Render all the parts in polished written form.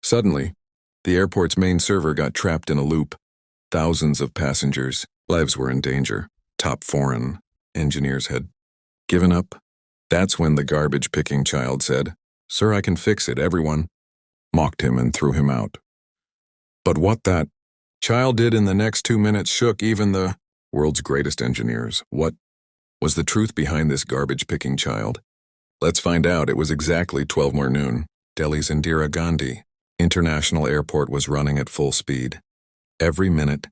Suddenly, the airport's main server got trapped in a loop. Thousands of passengers' lives were in danger. Top foreign engineers had given up. That's when the garbage-picking child said, "Sir, I can fix it." Everyone mocked him and threw him out. But what that child did in the next 2 minutes shook even the world's greatest engineers. What was the truth behind this garbage-picking child? Let's find out. It was exactly 12 more noon. Delhi's Indira Gandhi International Airport was running at full speed. Every minute,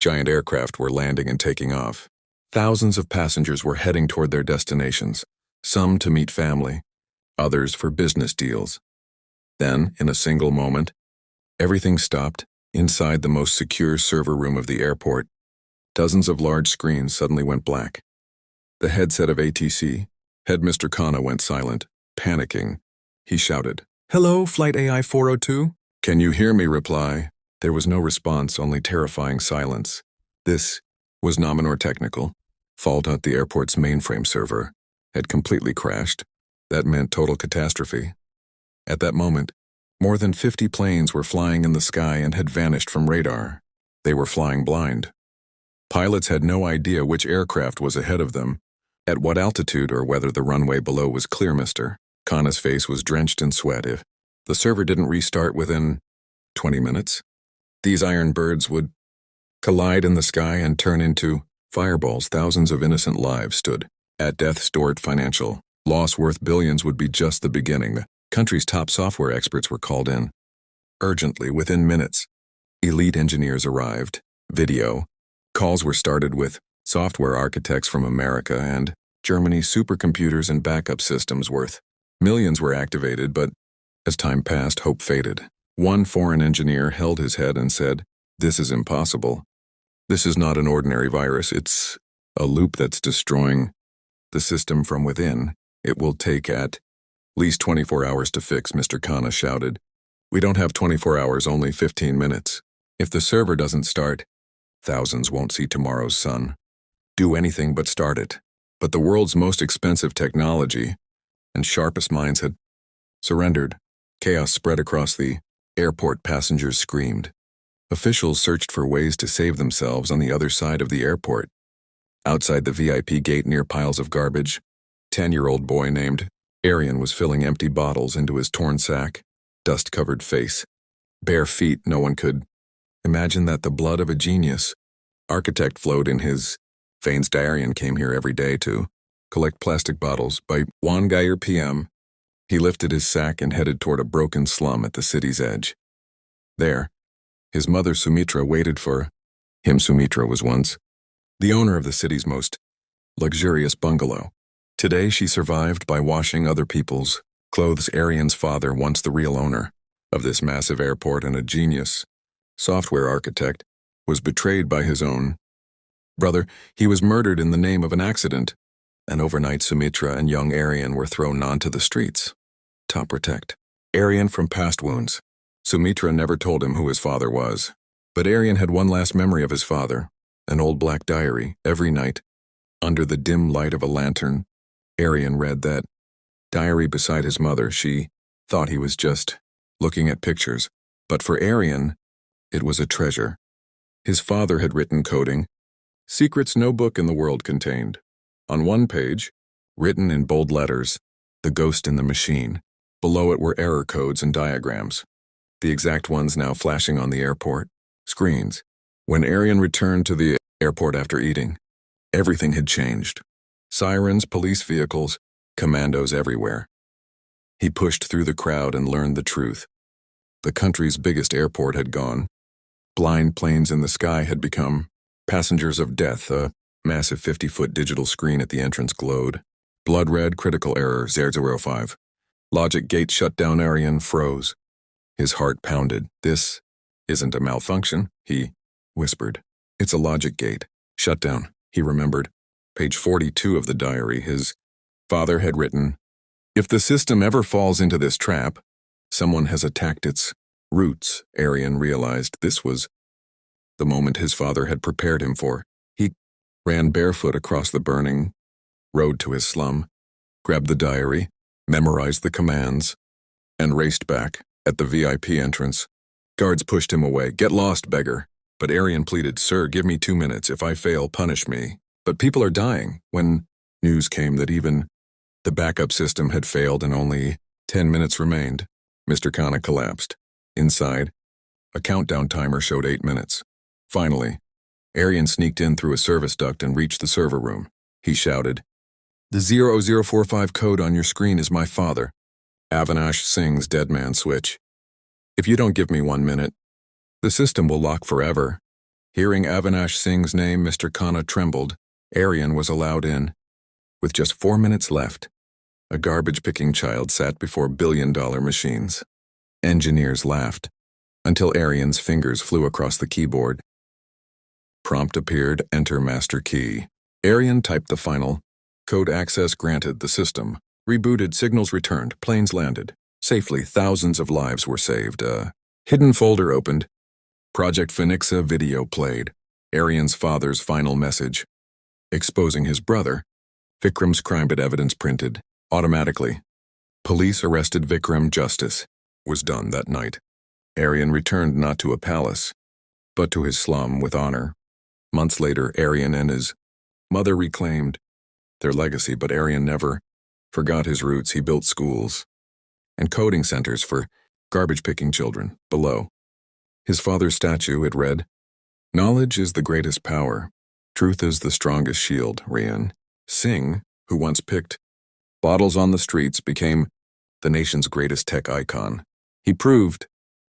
giant aircraft were landing and taking off. Thousands of passengers were heading toward their destinations, some to meet family, others for business deals. Then, in a single moment, everything stopped inside the most secure server room of the airport. Dozens of large screens suddenly went black. The headset of ATC, head Mr. Khanna, went silent, panicking. He shouted, "Hello, Flight AI 402? Can you hear me?" reply. There was no response, only terrifying silence. This was nominal technical. Fault at the airport's mainframe server had completely crashed. That meant total catastrophe. At that moment, more than 50 planes were flying in the sky and had vanished from radar. They were flying blind. Pilots had no idea which aircraft was ahead of them, at what altitude, or whether the runway below was clear. Mr. Khanna's face was drenched in sweat. If the server didn't restart within 20 minutes, these iron birds would collide in the sky and turn into fireballs. Thousands of innocent lives stood at death's door. Financial loss worth billions would be just the beginning. The country's top software experts were called in. Urgently, within minutes, elite engineers arrived. Video calls were started with software architects from America and Germany. Supercomputers and backup systems worth millions were activated, but as time passed, hope faded. One foreign engineer held his head and said, "This is impossible. This is not an ordinary virus. It's a loop that's destroying the system from within. It will take at least 24 hours to fix." Mr. Khanna shouted, "We don't have 24 hours, only 15 minutes. If the server doesn't start, thousands won't see tomorrow's sun. Do anything but start it." But the world's most expensive technology and sharpest minds had surrendered. Chaos spread across the airport. Passengers screamed. Officials searched for ways to save themselves on the other side of the airport. Outside the VIP gate near piles of garbage, 10-year-old boy named Aryan was filling empty bottles into his torn sack, dust-covered face, bare feet. No one could imagine that the blood of a genius architect flowed in his veins. Aryan came here every day to collect plastic bottles. By 1 p.m., he lifted his sack and headed toward a broken slum at the city's edge. There, his mother Sumitra waited for him. Sumitra was once the owner of the city's most luxurious bungalow. Today she survived by washing other people's clothes. Aryan's father, once the real owner of this massive airport and a genius software architect, was betrayed by his own brother. He was murdered in the name of an accident, and overnight Sumitra and young Aryan were thrown onto the streets. To protect Aryan from past wounds, Sumitra never told him who his father was. But Aryan had one last memory of his father, an old black diary. Every night, under the dim light of a lantern, Aryan read that diary beside his mother. She thought he was just looking at pictures, but for Aryan, it was a treasure. His father had written coding, secrets no book in the world contained. On one page, written in bold letters, "The ghost in the machine." Below it were error codes and diagrams, the exact ones now flashing on the airport screens. When Aryan returned to the airport after eating, everything had changed. Sirens, police vehicles, commandos everywhere. He pushed through the crowd and learned the truth. The country's biggest airport had gone. Blind planes in the sky had become passengers of death. A massive 50-foot digital screen at the entrance glowed. Blood red, critical error, 005. Logic gate shut down. Aryan froze. His heart pounded. "This isn't a malfunction," he whispered. "It's a logic gate. Shut down." He remembered. Page 42 of the diary. His father had written, "If the system ever falls into this trap, someone has attacked its roots." Aryan realized this was the moment his father had prepared him for. He ran barefoot across the burning road to his slum, grabbed the diary, memorized the commands, and raced back. At the VIP entrance, guards pushed him away. "Get lost, beggar." But Aryan pleaded, "Sir, give me 2 minutes. If I fail, punish me." But people are dying. When news came that even the backup system had failed and only 10 minutes remained, Mr. Khanna collapsed. Inside, a countdown timer showed 8 minutes. Finally, Aryan sneaked in through a service duct and reached the server room. He shouted, "The 0045 code on your screen is my father, Avinash Singh's dead man switch. If you don't give me 1 minute, the system will lock forever." Hearing Avinash Singh's name, Mr. Khanna trembled. Aryan was allowed in. With just 4 minutes left, a garbage-picking child sat before billion-dollar machines. Engineers laughed, until Aryan's fingers flew across the keyboard. Prompt appeared, "Enter master key." Aryan typed the final. Code access granted. The system rebooted, signals returned, planes landed. Safely, thousands of lives were saved. A hidden folder opened. Project Phoenixa video played. Aryan's father's final message, exposing his brother. Vikram's crime evidence printed. Automatically. Police arrested Vikram. Justice was done that night. Aryan returned not to a palace, but to his slum with honor. Months later, Aryan and his mother reclaimed their legacy, but Aryan never forgot his roots. He built schools and coding centers for garbage-picking children. Below his father's statue, it read, "Knowledge is the greatest power. Truth is the strongest shield." Aryan Singh, who once picked bottles on the streets, became the nation's greatest tech icon. He proved